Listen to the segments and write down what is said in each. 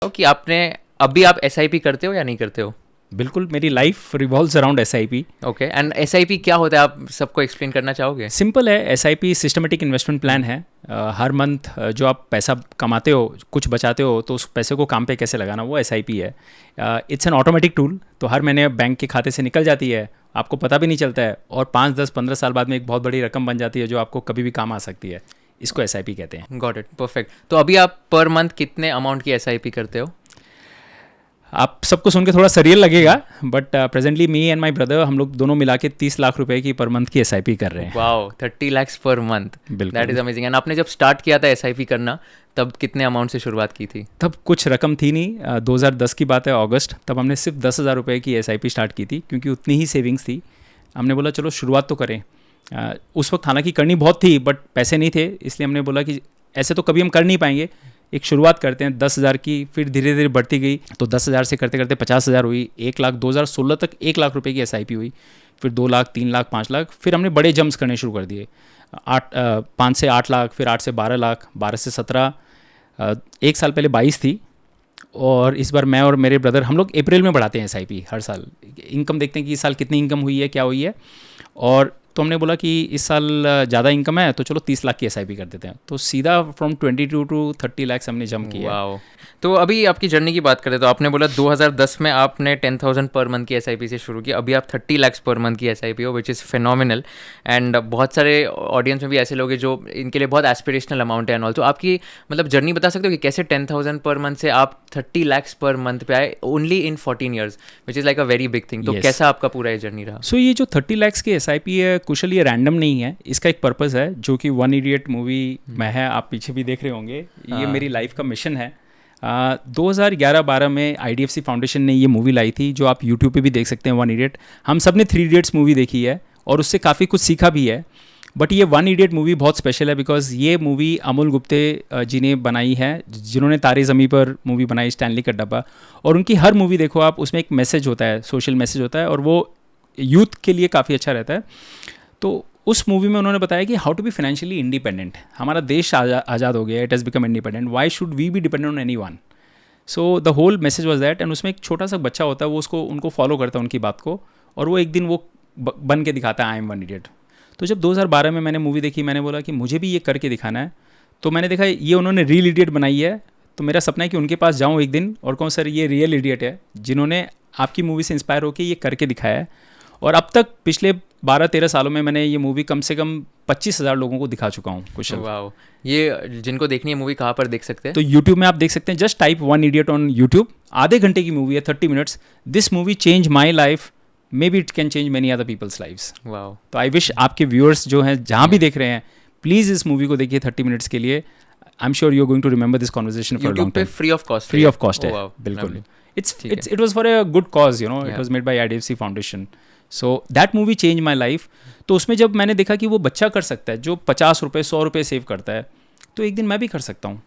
कि आपने अभी आप एसआईपी करते हो या नहीं करते हो? बिल्कुल, मेरी life revolves around SIP. Okay, and SIP क्या होता है, आप सबको एक्सप्लेन करना चाहोगे? सिंपल है, एसआईपी सिस्टमेटिक इन्वेस्टमेंट प्लान है। हर मंथ जो आप पैसा कमाते हो, कुछ बचाते हो, तो उस पैसे को काम पे कैसे लगाना, वो एसआईपी है। इट्स एन ऑटोमेटिक टूल, तो हर महीने बैंक के खाते से निकल जाती है, आपको पता भी नहीं चलता है, और 5, 10, 15 साल बाद में एक बहुत बड़ी रकम बन जाती है जो आपको कभी भी काम आ सकती है। इसको एसआईपी कहते हैं। Got it, perfect. तो अभी आप पर मंथ कितने अमाउंट की एसआईपी करते हो? आप सबको सुन के थोड़ा सरियल लगेगा, but presently me and my brother, हम लोग दोनों मिला के 30 लाख रुपए की पर मंथ की एसआईपी कर रहे हैं। वाओ, 30 lakhs पर मंथ, बिल्कुल। That is amazing. एंड आपने जब स्टार्ट किया था एसआईपी करना, तब कितने अमाउंट से शुरुआत की थी? तब कुछ रकम थी नहीं, 2010 की बात है, अगस्त। तब हमने सिर्फ 10,000 रुपये की एसआईपी स्टार्ट की थी, क्योंकि उतनी ही सेविंग्स थी। हमने बोला चलो शुरुआत तो करें। उस वक्त हालांकि करनी बहुत थी, बट पैसे नहीं थे, इसलिए हमने बोला कि ऐसे तो कभी हम कर नहीं पाएंगे, एक शुरुआत करते हैं 10,000 की। फिर धीरे धीरे बढ़ती गई, तो 10,000 से करते करते 50,000 हुई, 1 लाख, 2016 तक 1 लाख रुपए की एसआईपी हुई, फिर 2 लाख, 3 लाख, 5 लाख। फिर हमने बड़े जम्प्स करने शुरू कर दिए, 5 से 8 लाख, फिर 8 से 12 लाख, 12 से 17, एक साल पहले 22 थी। और इस बार मैं और मेरे ब्रदर, हम लोग अप्रैल में बढ़ाते हैं एसआईपी हर साल। इनकम देखते हैं कि इस साल कितनी इनकम हुई है, क्या हुई है, और तो हमने बोला कि इस साल ज़्यादा इनकम है, तो चलो 30 लाख की एसआईपी कर देते हैं। तो सीधा फ्रॉम 22 टू 30 लाख हमने जंप किया। वाओ। तो अभी आपकी जर्नी की बात करें तो आपने बोला 2010 में आपने 10,000 पर मंथ की एसआईपी से शुरू की, अभी आप 30 lakhs पर मंथ की एसआईपी हो, विच इज़ फिनोमिनल। एंड बहुत सारे ऑडियंस में भी ऐसे लोग हैं जो इनके लिए बहुत एस्पिरेशनल अमाउंट है एंड ऑल। तो आपकी मतलब जर्नी बता सकते हो कि कैसे 10,000 पर मंथ से आप 30 lakhs पर मंथ पे आए only in 14 years, which is like a very big thing. तो Yes. कैसा आपका पूरा ये जर्नी रहा? सो ये जो 30 लाख्स की एसआईपी है, कुशल, ये रैंडम नहीं है, इसका एक पर्पस है, जो कि वन इडियट मूवी में है। आप पीछे भी देख रहे होंगे, ये हाँ। मेरी लाइफ का मिशन है। 2011-12 में आईडीएफसी फाउंडेशन ने ये मूवी लाई थी, जो आप यूट्यूब पे भी देख सकते हैं, वन इडियट। हम सब ने 3 इडियट्स मूवी देखी है, और उससे काफ़ी कुछ सीखा भी है। बट ये वन इडियट मूवी बहुत स्पेशल है, बिकॉज ये मूवी अमोल गुप्ते जी ने बनाई है, जिन्होंने तारे ज़मीं पर मूवी बनाई, स्टैनली का डब्बा। और उनकी हर मूवी देखो आप, उसमें एक मैसेज होता है, सोशल मैसेज होता है, और वो यूथ के लिए काफ़ी अच्छा रहता है। तो उस मूवी में उन्होंने बताया कि how to be financially independent. हमारा देश आज़ाद हो गया, it has become independent, why should we be dependent on anyone. So the whole message was that. And उसमें एक छोटा सा बच्चा होता है, वो उसको उनको फॉलो करता है, उनकी बात को, और वो एक दिन वो बन के दिखाता है, आई एम वन इडियट। तो जब 2012 में मैंने मूवी देखी, मैंने बोला कि मुझे भी ये करके दिखाना है। तो मैंने देखा ये उन्होंने रियल इडियट बनाई है, तो मेरा सपना है कि उनके पास जाऊँ एक दिन और कहूँ सर ये रियल इडियट है, जिन्होंने आपकी मूवी से इंस्पायर होकर ये करके दिखाया है। और अब तक पिछले 12-13 सालों में मैंने ये मूवी कम से कम 25,000 लोगों को दिखा चुका हूँ कुशल। वाओ। ये जिनको देखनी है मूवी कहाँ पर देख सकते हैं? तो यूट्यूब में आप देख सकते हैं, just type One Idiot on YouTube. आधे घंटे की मूवी है, 30 minutes. This movie change my life, maybe it can change many other people's lives. Wow. तो आई विश आपके व्यूअर्स जो हैं, जहाँ भी देख रहे हैं, प्लीज़ इस मूवी को देखिए 30 मिनट्स के लिए। I am sure you are going to remember this conversation for long time. Free of cost? Free of cost है, बिल्कुल। It was for a good cause, you know, it was made by IDFC Foundation. So that movie change my life. तो उसमें जब मैंने देखा कि वो बच्चा कर सकता है जो 50 रुपये 100 रुपये सेव करता है, तो एक दिन मैं भी कर सकता हूँ।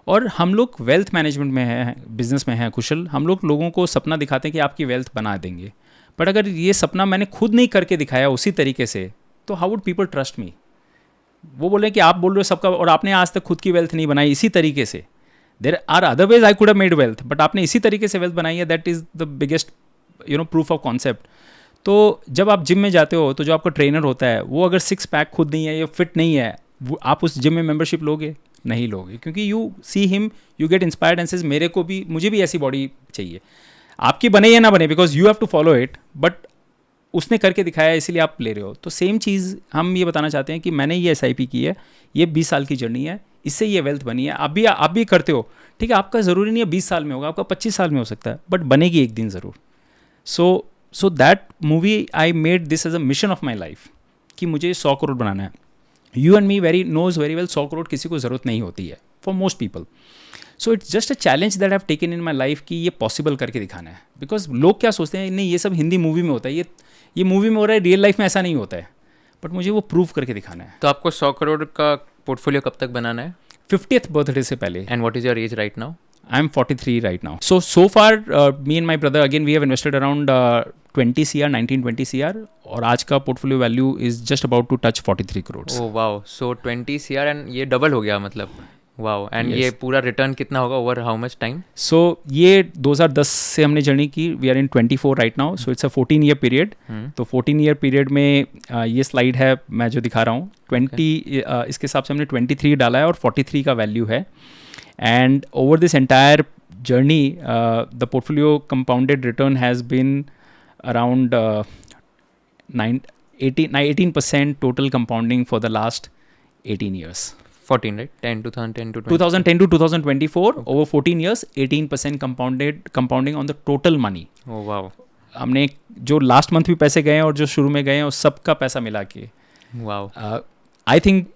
और हम लोग वेल्थ मैनेजमेंट में हैं, बिजनेस में हैं कुशल, हम लोग लोगों को सपना दिखाते हैं कि आपकी वेल्थ बना देंगे, बट अगर ये सपना मैंने खुद नहीं करके दिखाया उसी तरीके से, तो how would people trust me? वो बोल रहे हैं कि आप बोल रहे हो सबका, और आपने आज तक खुद की वेल्थ नहीं बनाई इसी तरीके से। There are other ways I could have made wealth, but आपने इसी तरीके से वेल्थ बनाई है, that is the biggest proof of concept. तो जब आप जिम में जाते हो, तो जो आपका ट्रेनर होता है, वो अगर 6 पैक खुद नहीं है या फिट नहीं है, वो आप उस जिम में मेंबरशिप लोगे? नहीं लोगे, क्योंकि you see him, you get inspired and says मुझे भी ऐसी बॉडी चाहिए। आपकी बने या ना बने, because you have to follow it, but उसने करके दिखाया है, इसीलिए आप ले रहे हो। तो सेम चीज़ हम ये बताना चाहते हैं कि मैंने ये एसआईपी की है, ये 20 साल की जर्नी है, इससे ये वेल्थ बनी है। आप भी करते हो, ठीक है, आपका ज़रूरी नहीं है 20 साल में होगा, आपका 25 साल में हो सकता है, बट बनेगी एक दिन ज़रूर। So that movie I made this as a mission of my life, कि मुझे 100 करोड़ बनाना है। You and me knows very well 100 crore किसी को ज़रूरत नहीं होती है, for most people. So it's just a challenge that have taken in my life, कि ये पॉसिबल करके दिखाना है। बिकॉज लोग क्या सोचते हैं, नहीं ये सब हिंदी मूवी में होता है, ये मूवी में हो रहा है, रियल लाइफ में ऐसा नहीं होता है, बट मुझे वो प्रूव करके दिखाना है। तो आपको 100 करोड़ का पोर्टफोलियो कब तक बनाना है? 50th बर्थडे से पहले। And what is your age right now? I am 43 right now. So far me and my brother again we have invested around 20 CR, 19-20 CR, और आज का portfolio value is just about to touch 43 crore. Oh wow, so 20 CR and ये double हो गया मतलब? Wow, and Yes. ये पूरा return कितना होगा over how much time? So ये 2010 से हमने जर्नी की, we are in 24 right now, so it's a 14 year period. तो 14 ईयर पीरियड में ये स्लाइड है मैं जो दिखा रहा हूँ 20 इसके हिसाब से हमने 23 डाला है और 43 का वैल्यू है. And over this entire journey the portfolio compounded return has been around 18% total compounding for the last 18 years. 14, right? 2010 to 2010 to 2024, over 14 years, 18% compounding on the total money. Oh wow. हमने जो last month भी पैसे गए हैं और जो शुरू में गए हैं उस सब का पैसा मिला के Wow. आई थिंक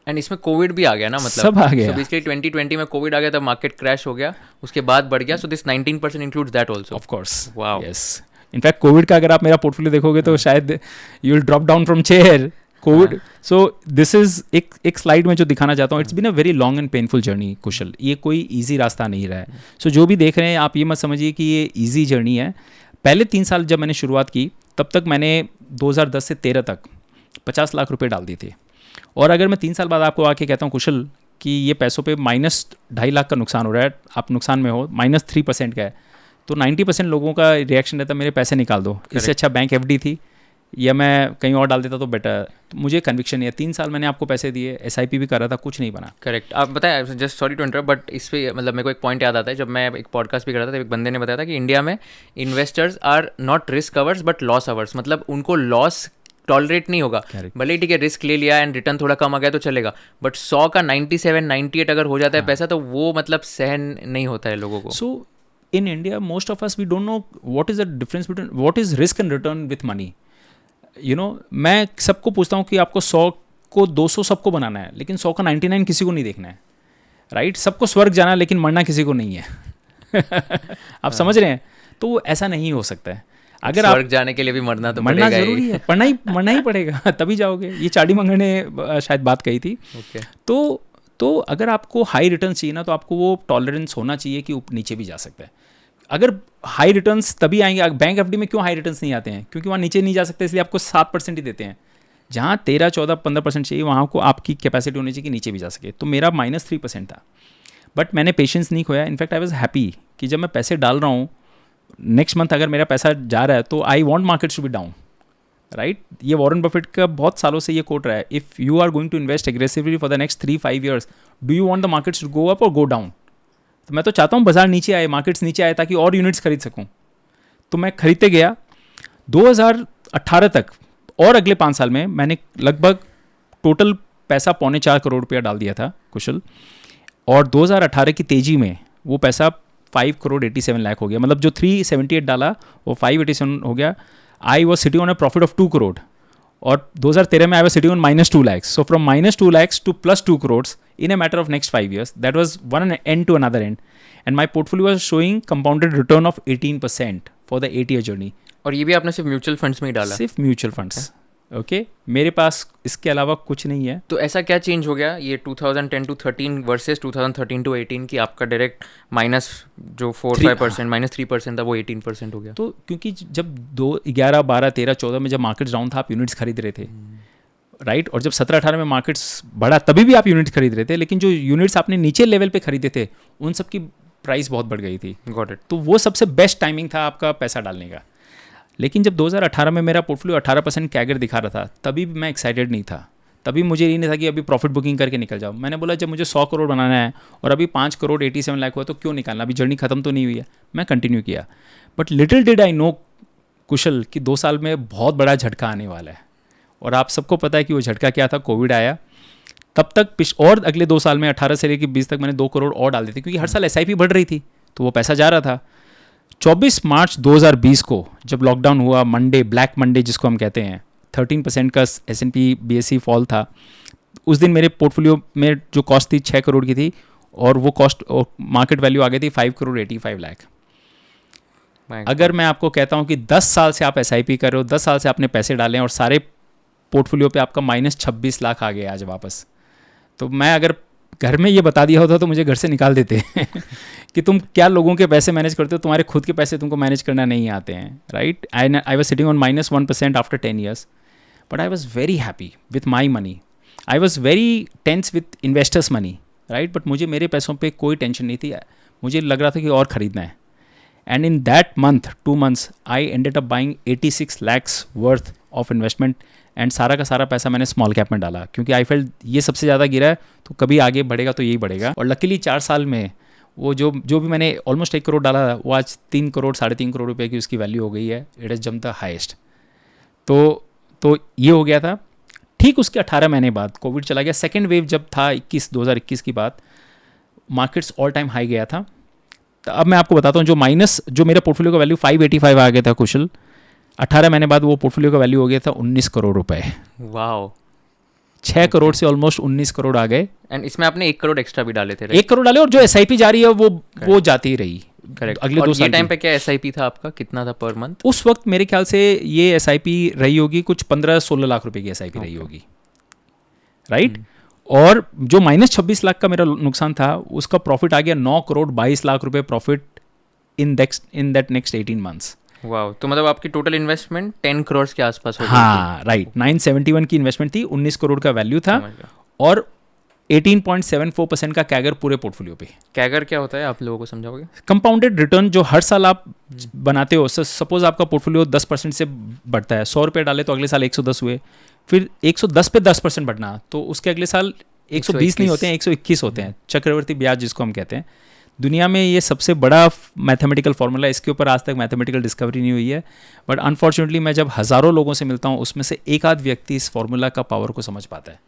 एंड इसमें कोविड भी आ गया ना, मतलब सब आ गया. So basically 2020 में कोविड आ गया, तब मार्केट क्रैश हो गया, उसके बाद बढ़ गया. So this 19% includes that also. Of course. Wow. Yes. In fact covid का अगर आप मेरा पोर्टफोलियो देखोगे तो शायद you will drop down from chair. Covid. So this is एक स्लाइड में जो दिखाना चाहता हूँ, it's been a very long and painful journey Kushal. ये कोई ईजी रास्ता नहीं रहा है. सो जो भी देख रहे हैं आप ये मत समझिए कि ये ईजी जर्नी है. पहले 3 साल जब मैंने शुरुआत की तब तक मैंने 2010 से 13 तक 50 लाख रुपए डाल दिए थे. और अगर मैं 3 साल बाद आपको आके कहता हूँ कुशल कि ये पैसों पे -2.5 लाख का नुकसान हो रहा है, आप नुकसान में हो, -3% का है, तो 90% लोगों का रिएक्शन रहता है मेरे पैसे निकाल दो, इससे अच्छा बैंक एफडी थी या मैं कहीं और डाल देता तो बेटर. तो मुझे कन्विक्शन नहीं है. 3 साल मैंने आपको पैसे दिए, SIP भी कर रहा था, कुछ नहीं बना. करेक्ट. आप बताएं, just sorry to interrupt, but इस पे मतलब मेरे को एक पॉइंट याद आता है. जब मैं एक पॉडकास्ट भी कर रहा था तो एक बंदे ने बताया था कि इंडिया में investors are not risk averse but loss averse. मतलब उनको लॉस टॉलरेट नहीं होगा. भले ही ठीक है, रिस्क ले लिया एंड रिटर्न थोड़ा कम आ गया तो चलेगा, बट 100 का 97 98 अगर हो जाता है पैसा तो वो मतलब सहन नहीं होता है लोगों को. सो in India, most of us, we don't know what is the difference between what is risk and return with money. You know, मैं सबको पूछता हूँ कि आपको 100 को 200 सबको बनाना है, लेकिन 100 का 99 किसी को नहीं देखना है, राइट? सबको स्वर्ग जाना है लेकिन मरना किसी को नहीं है. आप समझ रहे हैं? तो वो ऐसा नहीं हो सकता है. अगर स्वर्ग जाने के लिए भी मरना तो मरना पड़ेगा जरूरी है, मरना ही पड़ेगा तभी जाओगे. ये चाडी मंगल ने शायद बात कही थी. Okay. तो अगर आपको हाई रिटर्न चाहिए ना, तो आपको वो टॉलरेंस होना चाहिए कि नीचे भी जा सकता है. अगर हाई रिटर्न्स तभी आएंगे. बैंक एफडी में क्यों हाई रिटर्न्स नहीं आते हैं? क्योंकि वहाँ नीचे नहीं जा सकते, इसलिए आपको 7% ही देते हैं. जहाँ 13, 14, 15% चाहिए, वहाँ को आपकी कैपेसिटी होनी चाहिए कि नीचे भी जा सके. तो मेरा -3% था, बट मैंने पेशेंस नहीं खोया. इनफैक्ट आई वॉज हैप्पी कि जब मैं पैसे डाल रहा हूँ, नेक्स्ट मंथ अगर मेरा पैसा जा रहा है तो I want markets to be down, right? ये वॉरेन बफेट का बहुत सालों से ये कोट रहा है, if you are going to invest aggressively for the next 3-5 years, do you want the markets to go up और गो डाउन? तो मैं तो चाहता हूँ बाजार नीचे आए, मार्केट्स नीचे आए, ताकि और यूनिट्स खरीद सकूँ. तो मैं खरीदते गया 2018 तक, और अगले 5 साल में मैंने लगभग टोटल पैसा 3.25 करोड़ रुपया डाल दिया था कुशल. और 2018 की तेज़ी में वो पैसा 5 करोड़ 87 लाख हो गया. मतलब जो 378 डाला वो 587 हो गया. आई was sitting on a profit of 2 crore. और 2013 में आई was sitting on -2 lakhs. So from -2 lakhs to +2 crores in a matter of next 5 years. That was one end to another end. And my portfolio was showing compounded return of 18% for the 8-year journey. और ये भी आपने सिर्फ mutual funds में ही डाला? सिर्फ mutual funds. Okay, मेरे पास इसके अलावा कुछ नहीं है. तो ऐसा क्या चेंज हो गया ये 2010 to 13 वर्सेस 2013 to 18 की आपका डायरेक्ट माइनस जो 4-5% -3% था वो 18% हो गया? तो क्योंकि जब 11, 12, 13, 14 में जब मार्केट्स डाउन था, आप यूनिट्स खरीद रहे थे, राइट? और जब 17-18 में मार्केट्स बढ़ा तभी भी आप यूनिट्स खरीद रहे थे, लेकिन जो यूनिट्स आपने नीचे लेवल पे खरीदे थे उन सब की प्राइस बहुत बढ़ गई थी. Got it. तो वो सबसे बेस्ट टाइमिंग था आपका पैसा डालने का. लेकिन जब 2018 में मेरा पोर्टफोलियो 18% कैगर दिखा रहा था, तभी भी मैं एक्साइटेड नहीं था. तभी मुझे ये नहीं था कि अभी प्रॉफिट बुकिंग करके निकल जाओ. मैंने बोला जब मुझे 100 करोड़ बनाना है और अभी 5 करोड़ 87 लाख हुआ तो क्यों निकालना, अभी जर्नी खत्म तो नहीं हुई है. मैं कंटिन्यू किया. But little did I know Kushal कि 2 साल में बहुत बड़ा झटका आने वाला है. और आप सबको पता है कि वो झटका क्या था. कोविड आया. तब तक और अगले 2 साल में 18 से लेकर 20 तक मैंने 2 करोड़ और डाल दी थी, क्योंकि हर साल SIP बढ़ रही थी तो वो पैसा जा रहा था. 24 मार्च 2020 को जब लॉकडाउन हुआ, मंडे, ब्लैक मंडे जिसको हम कहते हैं, 13% का S&P BSE फॉल था. उस दिन मेरे पोर्टफोलियो में जो कॉस्ट थी 6 करोड़ की थी, और वो कॉस्ट और मार्केट वैल्यू आ गई थी 5 करोड़ 85 लाख. अगर मैं आपको कहता हूँ कि 10 साल से आप SIP कर रहे हो, 10 साल से आपने पैसे डाले और सारे पोर्टफोलियो पे आपका -26 लाख आ गया आज वापस, तो मैं अगर घर में ये बता दिया होता तो मुझे घर से निकाल देते कि तुम क्या लोगों के पैसे मैनेज करते हो, तुम्हारे खुद के पैसे तुमको मैनेज करना नहीं आते हैं, right? I was sitting on -1% after 10 years, but I was very happy with my money. I was very tense with investors money right, but मुझे मेरे पैसों पे कोई टेंशन नहीं थी, मुझे लग रहा था कि और ख़रीदना है. And in that month 2 months I ended up buying 86 lakhs worth of investment. And सारा का सारा पैसा मैंने स्मॉल कैप में डाला, क्योंकि आई फेल्ट ये सबसे ज़्यादा गिरा है तो कभी आगे बढ़ेगा तो यही बढ़ेगा. और लकीली 4 साल में वो जो भी मैंने ऑलमोस्ट 1 करोड़ डाला वो आज 3 करोड़ 3.5 करोड़ रुपए की उसकी वैल्यू हो गई है. इट इज़ जम द हाइस्ट. तो ये हो गया था. ठीक उसके 18 महीने बाद कोविड चला गया. सेकेंड वेव जब था 2021 की बात, मार्केट्स ऑल टाइम हाई गया था. तो अब मैं आपको बताता हूँ जो मेरा पोर्टफोलियो का वैल्यू 585 आ गया था कुशल, 18 महीने बाद वो पोर्टफोलियो का वैल्यू हो गया था 19 करोड़ रुपए. वाओ. 6 करोड़ से ऑलमोस्ट 19 करोड़ आ गए. एंड इसमें आपने 1 करोड़ एक्स्ट्रा भी डाले थे. 1 करोड़ डाले, और जो SIP जारी है वो जाती ही रही. करेक्ट. अगले और 2 ये साल टाइम पे क्या SIP था आपका, कितना था पर मंथ? उस वक्त मेरे ख्याल से ये SIP रही होगी कुछ 15-16 लाख रुपए की SIP रही होगी, राइट. और जो -26 लाख का मेरा नुकसान था, उसका प्रॉफिट आ गया 9 करोड़ 22 लाख रुपए profit in that next 18 months. Wow. तो मतलब आपकी टोटल इन्वेस्टमेंट 10 करोड़ के आसपास हो गई. हाँ, राइट. 971 की इन्वेस्टमेंट थी, 19 करोड़ का वैल्यू था, और 18.74% का कैगर पूरे पोर्टफोलियो पे. कैगर क्या होता है, आप लोगों को समझाओगे? कंपाउंडेड रिटर्न जो हर साल आप बनाते हो. सपोज आपका पोर्टफोलियो 10% से बढ़ता है, 100 रुपये डाले तो अगले साल 110 हुए, फिर 110 पे 10% बढ़ना, तो उसके अगले साल 120 नहीं होते हैं, 121 होते हैं. चक्रवर्ती ब्याज जिसको हम कहते हैं. दुनिया में ये सबसे बड़ा मैथमेटिकल फार्मूला है. इसके ऊपर आज तक मैथमेटिकल डिस्कवरी नहीं हुई है, बट अनफॉर्चुनेटली मैं जब हज़ारों लोगों से मिलता हूँ, उसमें से एक आध व्यक्ति इस फार्मूला का पावर को समझ पाता है.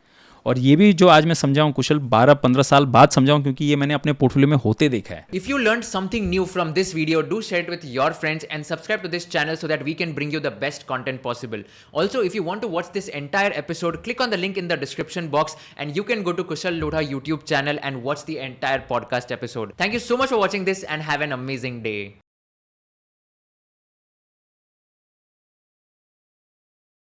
और ये भी जो आज मैं समझाऊँ कुशल, 12-15 साल बाद समझाऊँ, क्योंकि ये मैंने अपने पोर्टफोलियो में होते देखा है. If you learned something new from this video, do share it with your friends and subscribe to this channel so that we can bring you the best content possible. Also, if you want to watch this entire episode, click on the link in the description box and you can go to Kushal Lodha YouTube channel and watch the entire podcast episode. Thank you so much for watching this and have an amazing day.